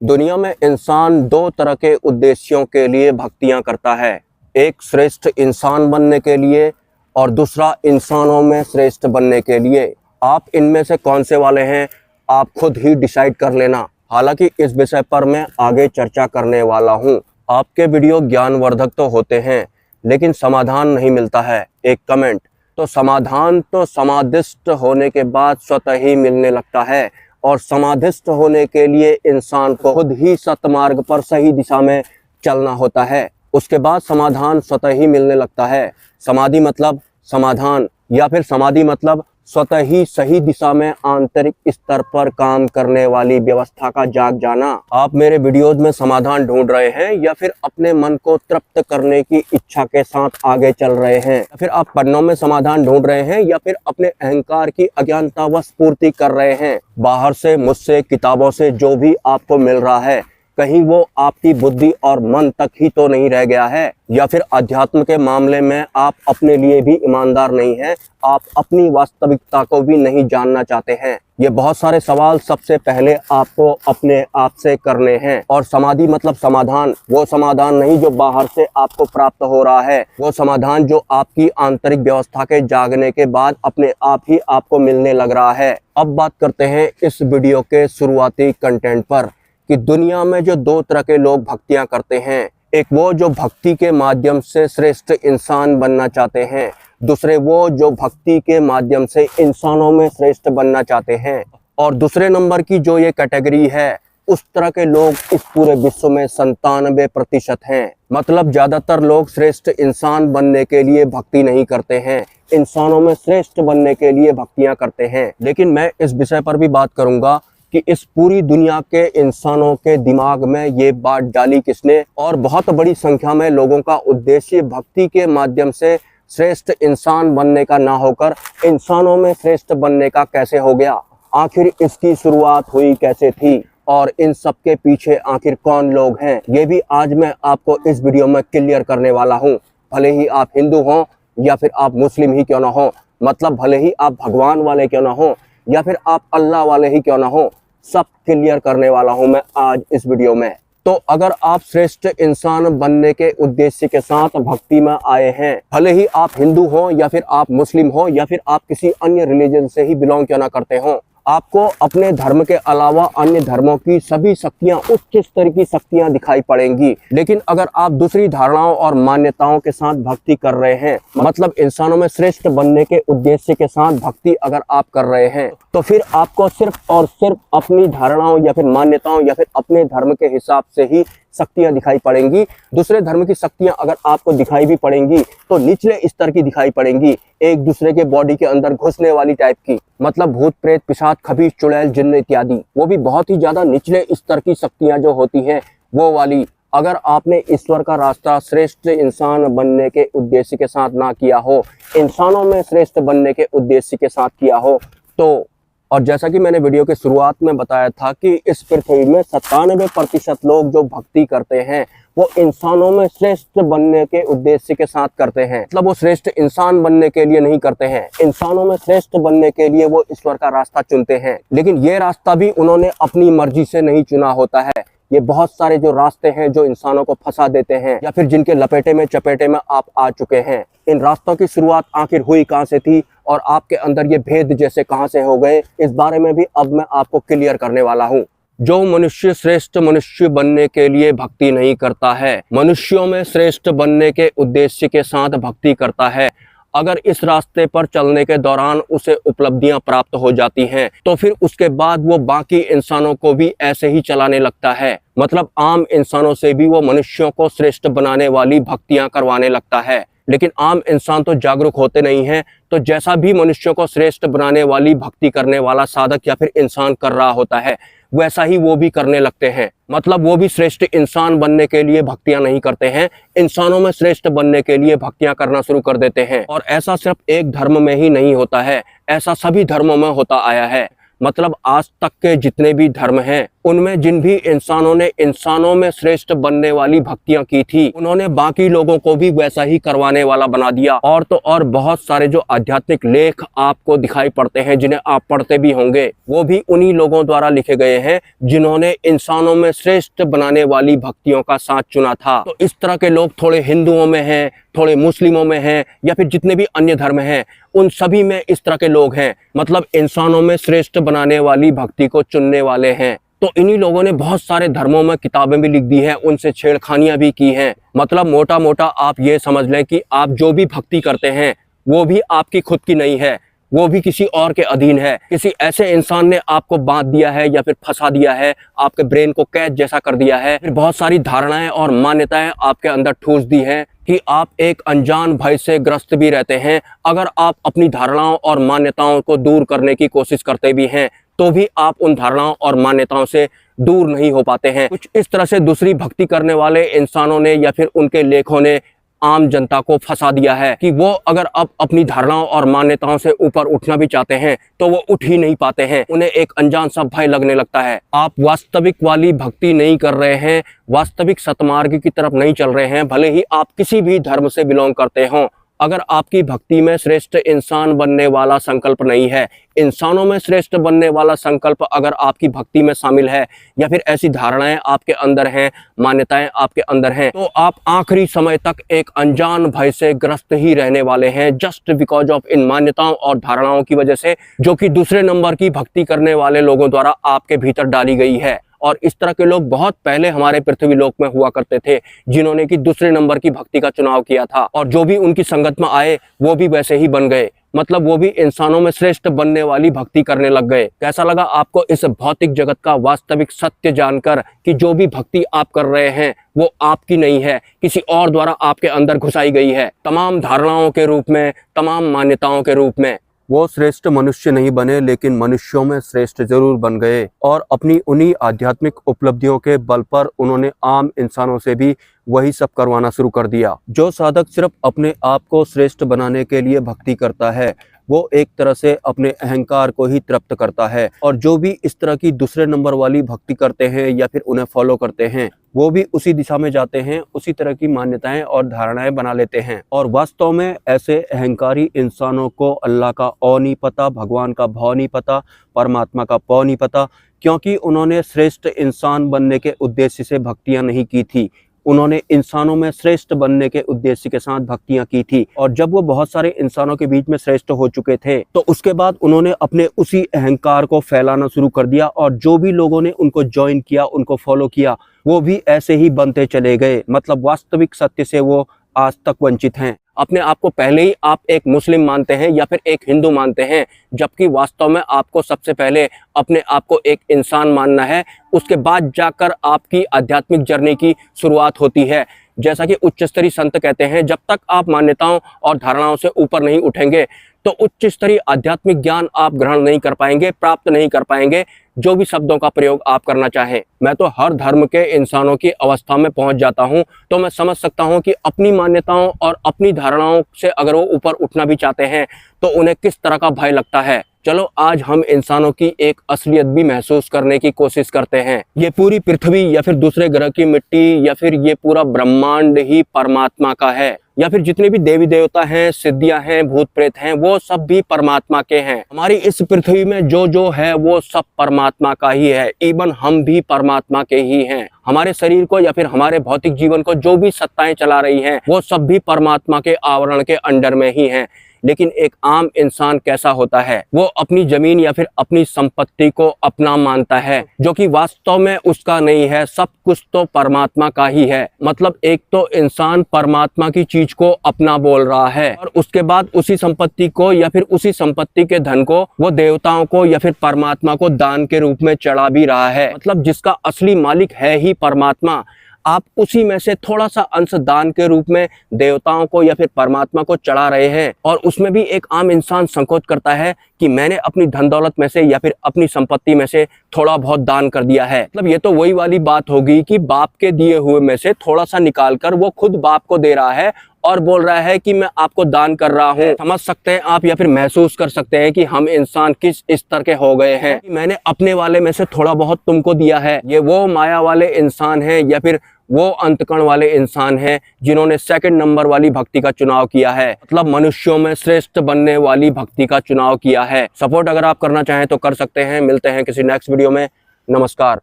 दुनिया में इंसान दो तरह के उद्देश्यों के लिए भक्तियां करता है। एक श्रेष्ठ इंसान बनने के लिए और दूसरा इंसानों में श्रेष्ठ बनने के लिए। आप इनमें से कौन से वाले हैं, आप खुद ही डिसाइड कर लेना। हालांकि इस विषय पर मैं आगे चर्चा करने वाला हूं। आपके वीडियो ज्ञानवर्धक तो होते हैं, लेकिन समाधान नहीं मिलता है। एक कमेंट तो समाधान तो समाधिस्थ होने के बाद स्वतः ही मिलने लगता है, और समाधिस्थ होने के लिए इंसान को खुद ही सतमार्ग पर सही दिशा में चलना होता है। उसके बाद समाधान स्वतः ही मिलने लगता है। समाधि मतलब समाधान, या फिर समाधि मतलब स्वतः ही सही दिशा में आंतरिक स्तर पर काम करने वाली व्यवस्था का जाग जाना। आप मेरे वीडियोज में समाधान ढूंढ रहे हैं, या फिर अपने मन को तृप्त करने की इच्छा के साथ आगे चल रहे हैं, या फिर आप पन्नों में समाधान ढूंढ रहे हैं, या फिर अपने अहंकार की अज्ञानतावश पूर्ति कर रहे हैं। बाहर से, मुझसे, किताबों से जो भी आपको मिल रहा है, कहीं वो आपकी बुद्धि और मन तक ही तो नहीं रह गया है? या फिर अध्यात्म के मामले में आप अपने लिए भी ईमानदार नहीं हैं, आप अपनी वास्तविकता को भी नहीं जानना चाहते हैं? ये बहुत सारे सवाल सबसे पहले आपको अपने आप से करने हैं। और समाधि मतलब समाधान, वो समाधान नहीं जो बाहर से आपको प्राप्त हो रहा है, वो समाधान जो आपकी आंतरिक व्यवस्था के जागने के बाद अपने आप ही आपको मिलने लग रहा है। अब बात करते हैं इस वीडियो के शुरुआती कंटेंट पर, कि दुनिया में जो दो तरह के लोग भक्तियां करते हैं। एक वो जो भक्ति के माध्यम से श्रेष्ठ इंसान बनना चाहते हैं, दूसरे वो जो भक्ति के माध्यम से इंसानों में श्रेष्ठ बनना चाहते हैं। और दूसरे नंबर की जो ये कैटेगरी है, उस तरह के लोग इस पूरे विश्व में 97% हैं। मतलब ज्यादातर लोग श्रेष्ठ इंसान बनने के लिए भक्ति नहीं करते हैं, इंसानों में श्रेष्ठ बनने के लिए भक्तियां करते हैं। लेकिन मैं इस विषय पर भी बात करूंगा कि इस पूरी दुनिया के इंसानों के दिमाग में ये बात डाली किसने, और बहुत बड़ी संख्या में लोगों का उद्देश्य भक्ति के माध्यम से श्रेष्ठ इंसान बनने का ना होकर इंसानों में श्रेष्ठ बनने का कैसे हो गया? आखिर इसकी शुरुआत हुई कैसे थी, और इन सब के पीछे आखिर कौन लोग हैं, ये भी आज मैं आपको इस वीडियो में क्लियर करने वाला हूँ। भले ही आप हिंदू हों, या फिर आप मुस्लिम ही क्यों ना हो, मतलब भले ही आप भगवान वाले क्यों ना हो, या फिर आप अल्लाह वाले ही क्यों ना हो, सब क्लियर करने वाला हूं मैं आज इस वीडियो में। तो अगर आप श्रेष्ठ इंसान बनने के उद्देश्य के साथ भक्ति में आए हैं, भले ही आप हिंदू हो, या फिर आप मुस्लिम हो, या फिर आप किसी अन्य रिलीजन से ही बिलोंग क्यों ना करते हो, आपको अपने धर्म के अलावा अन्य धर्मों की सभी शक्तियां, उच्च स्तर की शक्तियां दिखाई पड़ेंगी। लेकिन अगर आप दूसरी धारणाओं और मान्यताओं के साथ भक्ति कर रहे हैं, मतलब इंसानों में श्रेष्ठ बनने के उद्देश्य के साथ भक्ति अगर आप कर रहे हैं, तो फिर आपको सिर्फ और सिर्फ अपनी धारणाओं या फिर मान्यताओं या फिर अपने धर्म के हिसाब से ही शक्तियां दिखाई पड़ेंगी। दूसरे धर्म की शक्तियां अगर आपको दिखाई भी पड़ेंगी तो निचले स्तर की दिखाई पड़ेंगी, एक दूसरे के बॉडी के अंदर घुसने वाली टाइप की, मतलब भूत प्रेत पिशाच खबीस चुड़ैल जिन्न इत्यादि, वो भी बहुत ही ज्यादा निचले स्तर की शक्तियां जो होती हैं वो वाली। अगर आपने ईश्वर का रास्ता श्रेष्ठ इंसान बनने के उद्देश्य के साथ ना किया हो, इंसानों में श्रेष्ठ बनने के उद्देश्य के साथ किया हो, तो और जैसा कि मैंने वीडियो के शुरुआत में बताया था कि इस पृथ्वी में 97% लोग जो भक्ति करते हैं वो इंसानों में श्रेष्ठ बनने के उद्देश्य के साथ करते हैं। मतलब वो श्रेष्ठ इंसान बनने के लिए नहीं करते हैं, इंसानों में श्रेष्ठ बनने के लिए वो ईश्वर का रास्ता चुनते हैं। लेकिन ये रास्ता भी उन्होंने अपनी मर्जी से नहीं चुना होता है। ये बहुत सारे जो रास्ते हैं जो इंसानों को फंसा देते हैं, या फिर जिनके लपेटे में चपेटे में आप आ चुके हैं। इन रास्तों की शुरुआत आखिर हुई कहां से थी, और आपके अंदर ये भेद जैसे कहां से हो गए, इस बारे में भी अब मैं आपको क्लियर करने वाला हूं। जो मनुष्य श्रेष्ठ मनुष्य बनने के लिए भक्ति नहीं करता है, मनुष्यों में श्रेष्ठ बनने के उद्देश्य के साथ भक्ति करता है, अगर इस रास्ते पर चलने के दौरान उसे उपलब्धियां प्राप्त हो जाती हैं, तो फिर उसके बाद वो बाकी इंसानों को भी ऐसे ही चलाने लगता है। मतलब आम इंसानों से भी वो मनुष्यों को श्रेष्ठ बनाने वाली भक्तियां करवाने लगता है। लेकिन आम इंसान तो जागरूक होते नहीं हैं, तो जैसा भी मनुष्यों को श्रेष्ठ बनाने वाली भक्ति करने वाला साधक या फिर इंसान कर रहा होता है, वैसा ही वो भी करने लगते हैं। मतलब वो भी श्रेष्ठ इंसान बनने के लिए भक्तियां नहीं करते हैं, इंसानों में श्रेष्ठ बनने के लिए भक्तियां करना शुरू कर देते हैं। और ऐसा सिर्फ एक धर्म में ही नहीं होता है, ऐसा सभी धर्मों में होता आया है। मतलब आज तक के जितने भी धर्म हैं, उनमें जिन भी इंसानों ने इंसानों में श्रेष्ठ बनने वाली भक्तियां की थी, उन्होंने बाकी लोगों को भी वैसा ही करवाने वाला बना दिया। और तो और बहुत सारे जो आध्यात्मिक लेख आपको दिखाई पड़ते हैं, जिन्हें आप पढ़ते भी होंगे, वो भी उन्हीं लोगों द्वारा लिखे गए हैं जिन्होंने इंसानों में श्रेष्ठ बनाने वाली भक्तियों का साथ चुना था। तो इस तरह के लोग थोड़े हिंदुओं में हैं, थोड़े मुस्लिमों में हैं, या फिर जितने भी अन्य धर्म हैं, उन सभी में इस तरह के लोग हैं। मतलब इंसानों में श्रेष्ठ बनाने वाली भक्ति को चुनने वाले हैं। तो इन्हीं लोगों ने बहुत सारे धर्मों में किताबें भी लिख दी हैं, उनसे छेड़खानियां भी की हैं। मतलब मोटा मोटा आप ये समझ लें कि आप जो भी भक्ति करते हैं वो भी आपकी खुद की नहीं है, वो भी किसी और के अधीन है। किसी ऐसे इंसान ने आपको बांध दिया है या फिर फंसा दिया है, आपके ब्रेन को कैद जैसा कर दिया है, फिर बहुत सारी धारणाएं और मान्यताएं आपके अंदर ठूस दी हैं कि आप एक अनजान भय से ग्रस्त भी रहते हैं। अगर आप अपनी धारणाओं और मान्यताओं को दूर करने की कोशिश करते भी हैं, तो भी आप उन धारणाओं और मान्यताओं से दूर नहीं हो पाते हैं। कुछ इस तरह से दूसरी भक्ति करने वाले इंसानों ने या फिर उनके लेखों ने आम जनता को फंसा दिया है कि वो अगर अब अपनी धारणाओं और मान्यताओं से ऊपर उठना भी चाहते हैं तो वो उठ ही नहीं पाते हैं। उन्हें एक अनजान सा भय लगने लगता है। आप वास्तविक वाली भक्ति नहीं कर रहे हैं, वास्तविक सतमार्ग की तरफ नहीं चल रहे हैं, भले ही आप किसी भी धर्म से बिलोंग करते हों। अगर आपकी भक्ति में श्रेष्ठ इंसान बनने वाला संकल्प नहीं है, इंसानों में श्रेष्ठ बनने वाला संकल्प अगर आपकी भक्ति में शामिल है, या फिर ऐसी धारणाएं आपके अंदर हैं, मान्यताएं आपके अंदर हैं, तो आप आखिरी समय तक एक अनजान भय से ग्रस्त ही रहने वाले हैं, जस्ट बिकॉज ऑफ इन मान्यताओं और धारणाओं की वजह से, जो कि दूसरे नंबर की भक्ति करने वाले लोगों द्वारा आपके भीतर डाली गई है। और इस तरह के लोग बहुत पहले हमारे पृथ्वी लोक में हुआ करते थे, जिन्होंने कि दूसरे नंबर की भक्ति का चुनाव किया था, और जो भी उनकी संगत में आए वो भी वैसे ही बन गए। मतलब वो भी इंसानों में श्रेष्ठ बनने वाली भक्ति करने लग गए। कैसा लगा आपको इस भौतिक जगत का वास्तविक सत्य जानकर कि जो भी भक्ति आप कर रहे हैं वो आपकी नहीं है, किसी और द्वारा आपके अंदर घुसाई गई है, तमाम धारणाओं के रूप में, तमाम मान्यताओं के रूप में। वो श्रेष्ठ मनुष्य नहीं बने, लेकिन मनुष्यों में श्रेष्ठ जरूर बन गए, और अपनी उन्हीं आध्यात्मिक उपलब्धियों के बल पर उन्होंने आम इंसानों से भी वही सब करवाना शुरू कर दिया। जो साधक सिर्फ अपने आप को श्रेष्ठ बनाने के लिए भक्ति करता है, वो एक तरह से अपने अहंकार को ही तृप्त करता है। और जो भी इस तरह की दूसरे नंबर वाली भक्ति करते हैं या फिर उन्हें फॉलो करते हैं, वो भी उसी दिशा में जाते हैं, उसी तरह की मान्यताएं और धारणाएं बना लेते हैं। और वास्तव में ऐसे अहंकारी इंसानों को अल्लाह का औ नहीं पता, भगवान का भाव नहीं पता, परमात्मा का पौ नहीं पता, क्योंकि उन्होंने श्रेष्ठ इंसान बनने के उद्देश्य से भक्तियां नहीं की थी। उन्होंने इंसानों में श्रेष्ठ बनने के उद्देश्य के साथ भक्तियां की थी। और जब वो बहुत सारे इंसानों के बीच में श्रेष्ठ हो चुके थे, तो उसके बाद उन्होंने अपने उसी अहंकार को फैलाना शुरू कर दिया, और जो भी लोगों ने उनको ज्वाइन किया, उनको फॉलो किया, वो भी ऐसे ही बनते चले गए। मतलब वास्तविक सत्य से वो आज तक वंचित हैं। अपने आप को पहले ही आप एक मुस्लिम मानते हैं या फिर एक हिंदू मानते हैं, जबकि वास्तव में आपको सबसे पहले अपने आप को एक इंसान मानना है। उसके बाद जाकर आपकी आध्यात्मिक जर्नी की शुरुआत होती है। जैसा कि उच्च स्तरीय संत कहते हैं, जब तक आप मान्यताओं और धारणाओं से ऊपर नहीं उठेंगे तो उच्च स्तरीय आध्यात्मिक ज्ञान आप ग्रहण नहीं कर पाएंगे, प्राप्त नहीं कर पाएंगे, जो भी शब्दों का प्रयोग आप करना चाहें। मैं तो हर धर्म के इंसानों की अवस्था में पहुंच जाता हूं, तो मैं समझ सकता हूं कि अपनी मान्यताओं और अपनी धारणाओं से अगर वो ऊपर उठना भी चाहते हैं तो उन्हें किस तरह का भय लगता है। चलो आज हम इंसानों की एक असलियत भी महसूस करने की कोशिश करते हैं। ये पूरी पृथ्वी या फिर दूसरे ग्रह की मिट्टी या फिर ये पूरा ब्रह्मांड ही परमात्मा का है, या फिर जितने भी देवी देवता हैं, सिद्धियां हैं, भूत प्रेत हैं, वो सब भी परमात्मा के हैं। हमारी इस पृथ्वी में जो है वो सब परमात्मा का ही है। इवन हम भी परमात्मा के ही हैं। हमारे शरीर को या फिर हमारे भौतिक जीवन को जो भी सत्ताएं चला रही हैं, वो सब भी परमात्मा के आवरण के अंडर में ही हैं। लेकिन एक आम इंसान कैसा होता है, वो अपनी जमीन या फिर अपनी संपत्ति को अपना मानता है, जो कि वास्तव में उसका नहीं है। सब कुछ तो परमात्मा का ही है। मतलब एक तो इंसान परमात्मा की चीज को अपना बोल रहा है, और उसके बाद उसी संपत्ति को या फिर उसी संपत्ति के धन को वो देवताओं को या फिर परमात्मा को दान के रूप में चढ़ा भी रहा है। मतलब जिसका असली मालिक है ही परमात्मा, आप उसी में से थोड़ा सा अंश दान के रूप में देवताओं को या फिर परमात्मा को चढ़ा रहे हैं। और उसमें भी एक आम इंसान संकोच करता है कि मैंने अपनी धन दौलत में से या फिर अपनी संपत्ति में से थोड़ा बहुत दान कर दिया है। मतलब ये तो वही वाली बात होगी कि बाप के दिए हुए में से थोड़ा सा निकाल कर वो खुद बाप को दे रहा है और बोल रहा है कि मैं आपको दान कर रहा हूँ। समझ सकते हैं आप या फिर महसूस कर सकते हैं कि हम इंसान किस स्तर के हो गए हैं। मैंने अपने वाले में से थोड़ा बहुत तुमको दिया है। ये वो माया वाले इंसान हैं या फिर वो अंतकण वाले इंसान हैं जिन्होंने सेकंड नंबर वाली भक्ति का चुनाव किया है, मतलब मनुष्यों में श्रेष्ठ बनने वाली भक्ति का चुनाव किया है। सपोर्ट अगर आप करना चाहें तो कर सकते हैं। मिलते हैं किसी नेक्स्ट वीडियो में। नमस्कार।